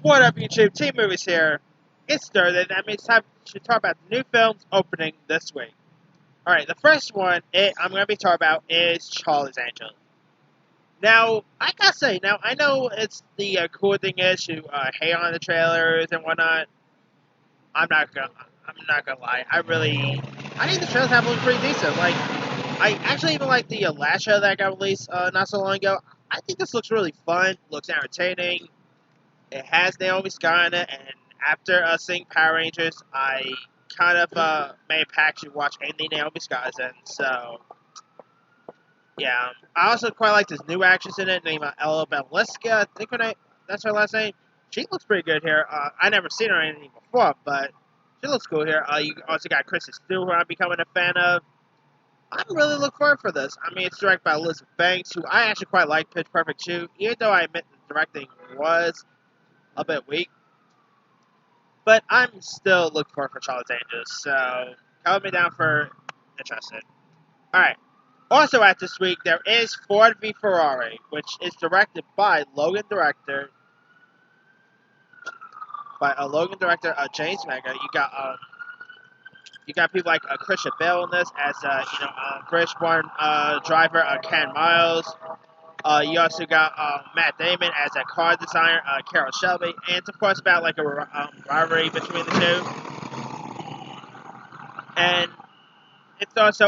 What up, YouTube? Team Movies here. It's Thursday. That means time to talk about the new films opening this week. Alright, the first one I'm going to be talking about is Charlie's Angels. Now, I gotta say, I know it's the cool thing is to hate on the trailers and whatnot. I'm not gonna, I'm not gonna lie. I think the trailers have looked pretty decent. Like, I actually even like the last trailer that got released not so long ago. I think this looks really fun, looks entertaining. It has Naomi Scott in it, and after seeing Power Rangers, I kind of made a pact to watch anything Naomi Scott is in. So, yeah. I also quite like this new actress in it named Ella Balinska. I think that's her last name. She looks pretty good here. I never seen her in anything before, but she looks cool here. You also got Kristen Stewart, who I'm becoming a fan of. I'm really looking forward for this. I mean, it's directed by Elizabeth Banks, who I actually quite like Pitch Perfect 2, even though I admit the directing was a bit weak. But I'm still looking for Charlie's Angels, so count me down for interested. Alright. Also at this week, there is Ford v Ferrari, which is directed by Logan director James Mega. You got people like Christian Bale in this as British-born driver Ken Miles. You also got Matt Damon as a car designer, Carol Shelby, and it's of course about like a rivalry between the two. And it's also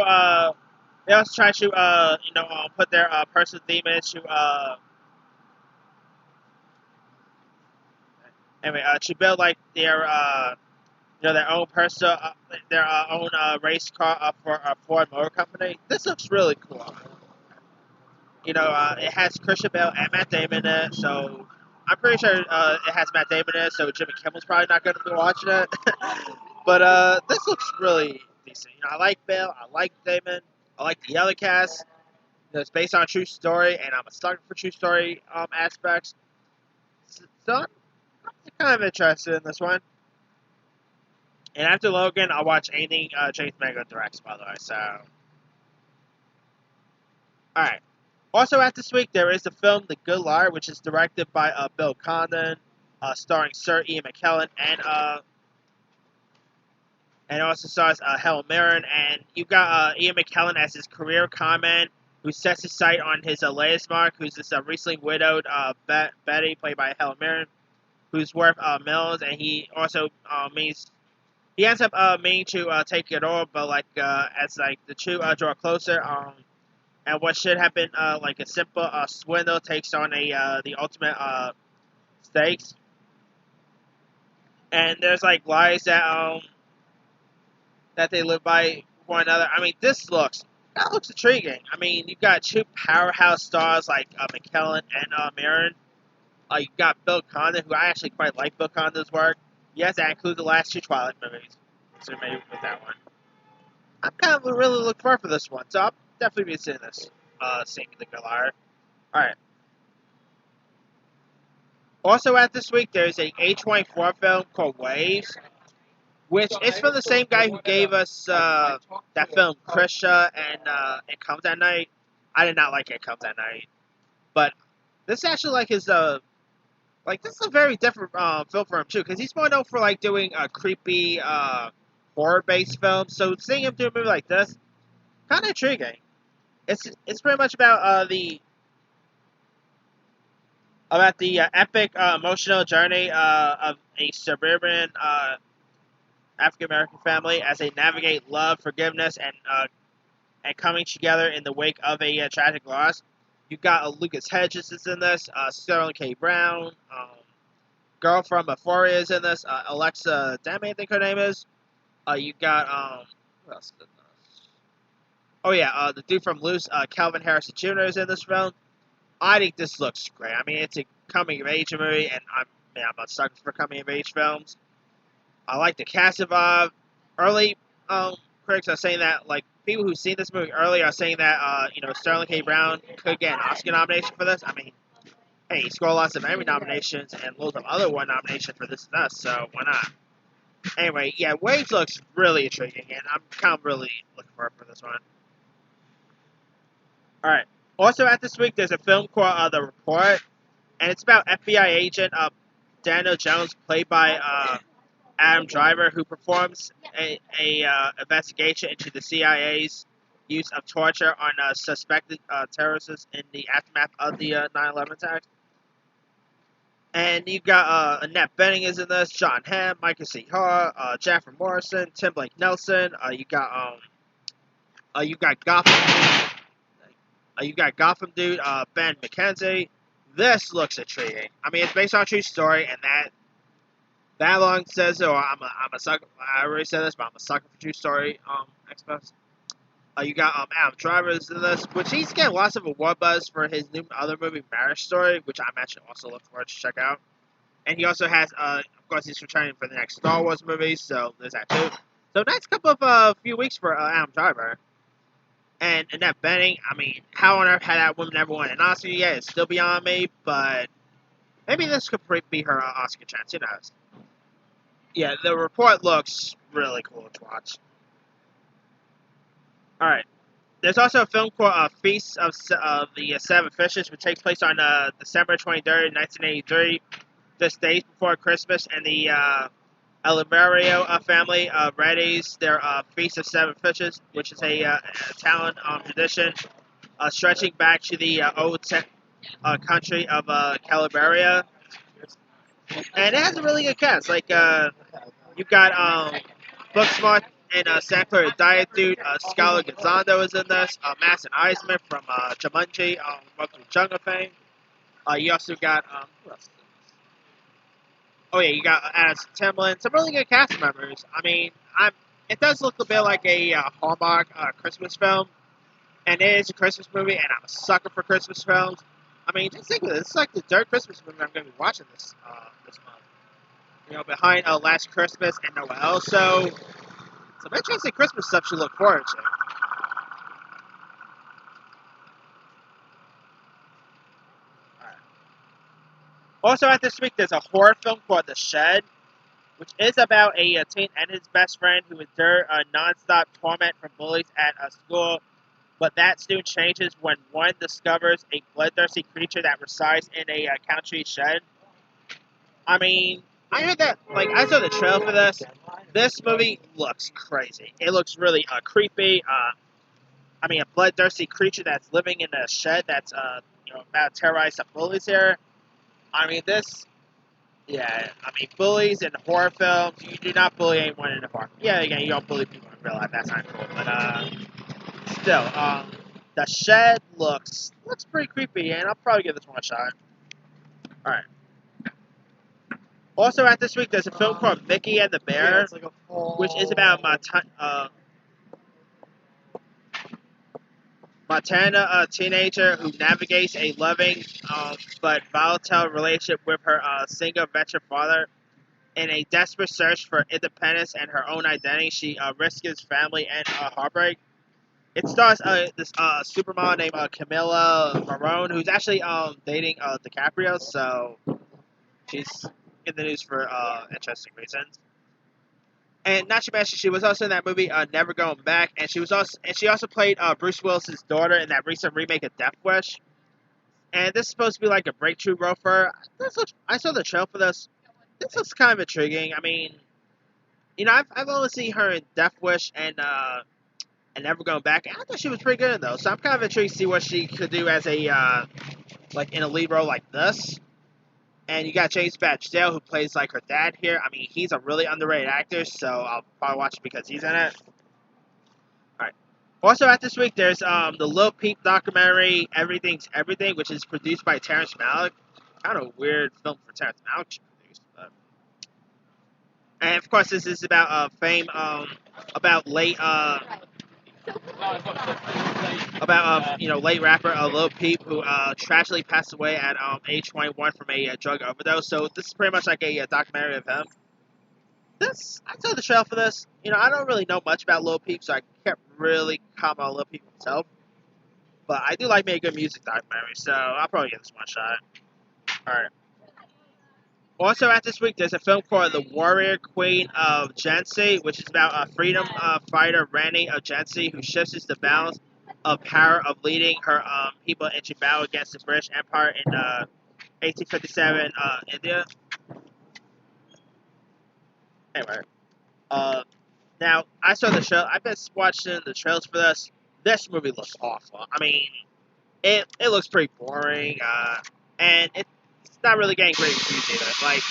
they also try to put their personal theme into to build like their own personal their own race car for a Ford Motor Company. This looks really cool. It has Christian Bale and Matt Damon in it, so I'm pretty sure it has Matt Damon in it, so Jimmy Kimmel's probably not going to be watching it. But this looks really decent. I like Bale, I like Damon, I like the other cast. It's based on a true story, and I'm a sucker for true story aspects. So I'm kind of interested in this one. And after Logan, I'll watch anything James Mangold directs, by the way. So, alright. Also, at this week, there is the film The Good Liar, which is directed by Bill Condon, starring Sir Ian McKellen, and also stars Helen Mirren. And you got Ian McKellen as his career conman, who sets his sight on his latest mark, who's this recently widowed Betty, played by Helen Mirren, who's worth millions, and he also he ends up meaning to take it over, but as the two draw closer, and what should have been like a simple swindle takes on the ultimate stakes. And there's like lies that they live by one another. I mean, that looks intriguing. I mean, you've got two powerhouse stars like McKellen and Mirren. You got Bill Condon, who I actually quite like Bill Condon's work. Yes, that includes the last two Twilight movies, so maybe with that one. I'm kind of really looking forward for this one, so I'll definitely be seeing this, seeing The Good Liar. Alright. Also at this week, there's a A24 film called Waves, which is from the same guy who gave us that film Krisha and It Comes at Night. I did not like It Comes at Night, but this is actually like his this is a very different film for him too, because he's more known for like doing creepy horror-based films. So seeing him do a movie like this, kind of intriguing. It's pretty much about the epic emotional journey of a suburban African American family as they navigate love, forgiveness, and coming together in the wake of a tragic loss. You got Lucas Hedges is in this, Sterling K. Brown, girl from Euphoria is in this, Alexa Demme, I think her name is. You got who else is in this? Oh yeah, the dude from Loose, Calvin Harrison Jr. is in this film. I think this looks great. I mean, it's a coming of age movie, and I'm a sucker for coming of age films. I like the cast of early critics are saying that like people who've seen this movie early are saying that Sterling K. Brown could get an Oscar nomination for this. I mean, hey, he scored lots of Emmy nominations and loads of other one nominations for This Is Us, so why not? Anyway, yeah, Waves looks really intriguing, and I'm kind of really looking forward for this one. All right. Also, at this week, there's a film called The Report, and it's about FBI agent Daniel Jones, played by Adam Driver, who performs a investigation into the CIA's use of torture on suspected terrorists in the aftermath of the 9/11 attacks. And you got Annette Bening is in this, John Hamm, Michael C. Hall, Jennifer Morrison, Tim Blake Nelson. You got Gotham. You got Gotham dude, Ben McKenzie. This looks intriguing. I mean, it's based on a true story, and that alone says so. I'm a sucker. I already said this, but I'm a sucker for true story expos. You got Adam Driver is in this, which he's getting lots of award buzz for his new other movie, Marriage Story, which I'm actually also looking forward to check out. And he also has, of course, he's returning for the next Star Wars movie, so there's that too. So next couple of few weeks for Adam Driver. And Annette Bening, I mean, how on earth had that woman ever won an Oscar yet? It's still beyond me, but maybe this could be her Oscar chance. Who knows? Yeah, the report looks really cool to watch. Alright. There's also a film called Feast of the Seven Fishes, which takes place on December 23rd, 1983, just days before Christmas, and the Oliverio family readies their Feast of Seven Fishes, which is a Italian tradition stretching back to the old country of Calabria. And it has a really good cast. Like, you've got Booksmart and Santa Clara Diet Dude. Scarlett Gonzalo is in this. Madison Eisman from Jumanji, Welcome to Jungle fame. You also got, who else is in this? Oh yeah, you got Addison Timlin. Some really good cast members. I mean, it does look a bit like a Hallmark Christmas film. And it is a Christmas movie, and I'm a sucker for Christmas films. I mean, just think of it. It's like the third Christmas movie I'm going to be watching this month. You know, behind Last Christmas and Noel. So, some interesting Christmas stuff to look forward to. Right. Also, at this week, there's a horror film called The Shed, which is about a teen and his best friend who endure non-stop torment from bullies at a school. But that soon changes when one discovers a bloodthirsty creature that resides in a country shed. I mean, I heard that, like, I saw the trailer for this. This movie looks crazy. It looks really creepy. I mean, a bloodthirsty creature that's living in a shed that's, about to terrorize some bullies here. I mean, bullies in horror films, you do not bully anyone in a horror. Yeah, again, you don't bully people in real life. That's not cool. But, still, the shed looks pretty creepy, and I'll probably give this one a shot. Alright. Also, at this week, there's a film called Mickey and the Bear, which is about Montana, a teenager who navigates a loving but volatile relationship with her single veteran father. In a desperate search for independence and her own identity, she risks family and heartbreak. It stars this supermodel named Camila Marone, who's actually dating DiCaprio, so she's in the news for interesting reasons. And not to mention, she was also in that movie Never Going Back, and she also played Bruce Willis's daughter in that recent remake of Death Wish. And this is supposed to be like a breakthrough role for her. I saw the trailer for this. This looks kind of intriguing. I mean, I've only seen her in Death Wish and Never Going Back. I thought she was pretty good though, so I'm kind of intrigued to see what she could do as a in a lead role like this. And you got James Badge Dale, who plays like her dad here. I mean, he's a really underrated actor, so I'll probably watch it because he's in it. Alright. Also, at this week, there's the Lil Peep documentary, Everything's Everything, which is produced by Terrence Malick. Kind of a weird film for Terrence Malick to produce. And, of course, this is about fame, about late late rapper Lil Peep, who tragically passed away at age 21 from a drug overdose. So this is pretty much like a documentary of him. I saw the trailer for this. I don't really know much about Lil Peep, so I can't really comment on Lil Peep himself. But I do like making good music documentaries, so I'll probably give this one a shot. Alright. Also, at this week, there's a film called The Warrior Queen of Jhansi, which is about a freedom fighter, Rani of Jhansi, who shifts the balance of power of leading her people into battle against the British Empire in 1857 India. Anyway, uh, now I saw the show. I've been watching the trailers for this. This movie looks awful. I mean, it looks pretty boring, and it's not really getting great reviews either. Like,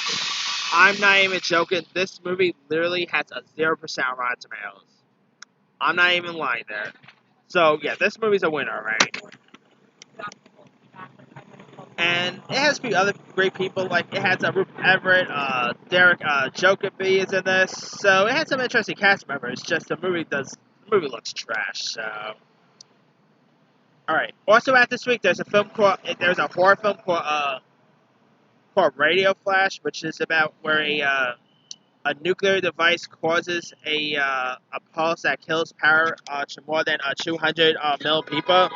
I'm not even joking. This movie literally has a 0% Rotten Tomatoes. I'm not even lying there. So yeah, this movie's a winner, right? And it has a few other great people. Like it has Rupert Everett, Derek Jacobi is in this. So it has some interesting cast members. Just the movie looks trash. So all right. Also, at this week, there's a horror film called Radio Flash, which is about where a nuclear device causes a pulse that kills power to more than 200 million people,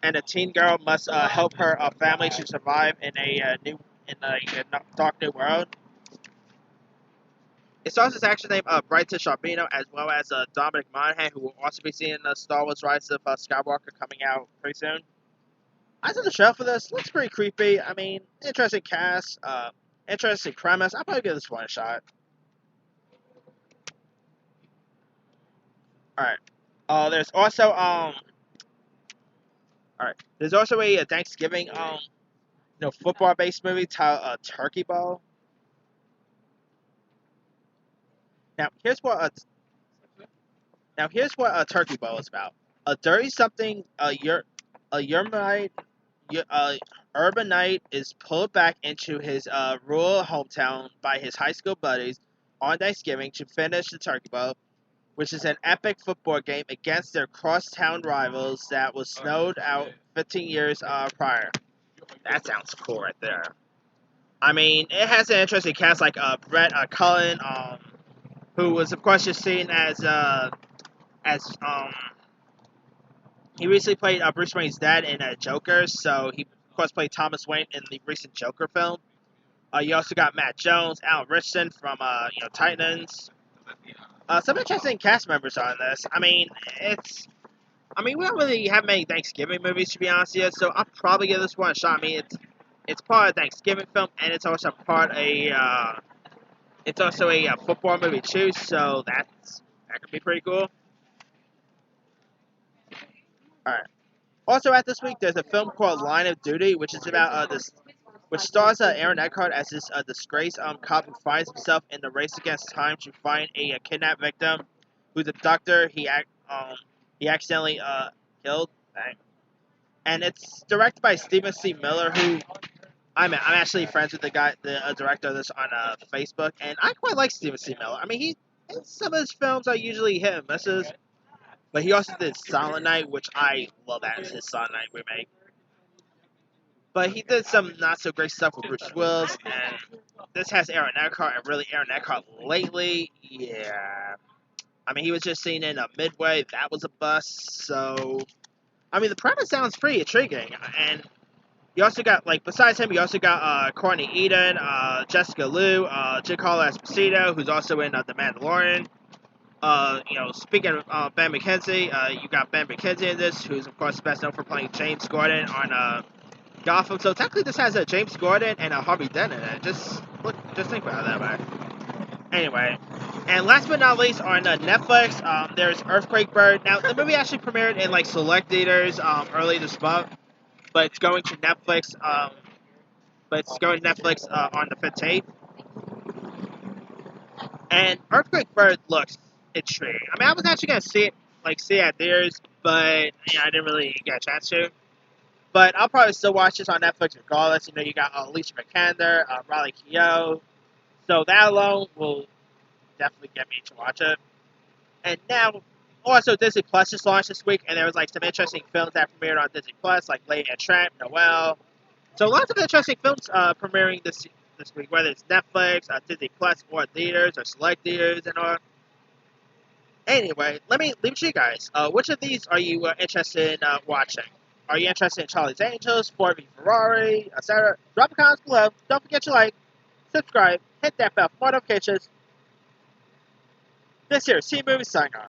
and a teen girl must help her family to survive in a dark new world. It stars this actor named Brighton Sharbino, as well as Dominic Monaghan, who will also be seeing the Star Wars Rise of Skywalker coming out pretty soon. I saw the show for this. Looks pretty creepy. I mean, interesting cast, interesting premise. I'll probably give this one a shot. All right. There's also All right. There's also a Thanksgiving football based movie titled Turkey Bowl. Now here's what a turkey bowl is about. A dirty something a urbanite urbanite is pulled back into his rural hometown by his high school buddies on Thanksgiving to finish the turkey bowl, which is an epic football game against their crosstown rivals that was snowed out 15 years prior. That sounds cool right there. I mean, it has an interesting cast like Brett Cullen, who was of course just seen as he recently played Bruce Wayne's dad in Joker, so he of course played Thomas Wayne in the recent Joker film. You also got Matt Jones, Alan Richardson from Titans. Some interesting cast members on this. We don't really have many Thanksgiving movies to be honest here, so I'll probably give this one a shot. I mean, it's part of a Thanksgiving film, and it's also a football movie too, so that could be pretty cool. All right. Also, at this week, there's a film called Line of Duty, which is about which stars Aaron Eckhart as this disgraced cop who finds himself in the race against time to find a kidnapped victim, whose abductor he accidentally killed. Bang. And it's directed by Stephen C. Miller, who I'm actually friends with the director of this on Facebook, and I quite like Stephen C. Miller. I mean, some of his films are usually hit and misses, but he also did Silent Night, which I love that as his Silent Night remake. But he did some not so great stuff with Bruce Willis, and this has Aaron Eckhart, and really Aaron Eckhart lately, yeah. I mean, he was just seen in a Midway, that was a bust, so I mean, the premise sounds pretty intriguing, and you also got, like, besides him, you also got Courtney Eden, Jessica Liu, Giancarlo Esposito, who's also in The Mandalorian. Speaking of Ben McKenzie, you got Ben McKenzie in this, who's, of course, best known for playing James Gordon on Gotham. So, technically, this has James Gordon and Harvey Dent in it. Just think about that, man. Anyway, and last but not least, on Netflix, there's Earthquake Bird. Now, the movie actually premiered in, like, select theaters early this month, but it's going to Netflix. On the 15th. And Earthquake Bird looks intriguing. I mean, I was actually gonna see it at theaters, but I didn't really get a chance to. But I'll probably still watch this on Netflix regardless. You got Alicia Vikander, Riley Keough, so that alone will definitely get me to watch it. And now, also Disney Plus just launched this week, and there was like some interesting films that premiered on Disney Plus, like Lady and Tramp, Noelle. So lots of interesting films premiering this week, whether it's Netflix, Disney Plus, or theaters, or select theaters, and all. Anyway, let me leave it to you guys. Which of these are you interested in watching? Are you interested in Charlie's Angels, Ford v Ferrari, etc.? Drop a comment below. Don't forget to like, subscribe, hit that bell for more notifications. This here is C Movie signing off.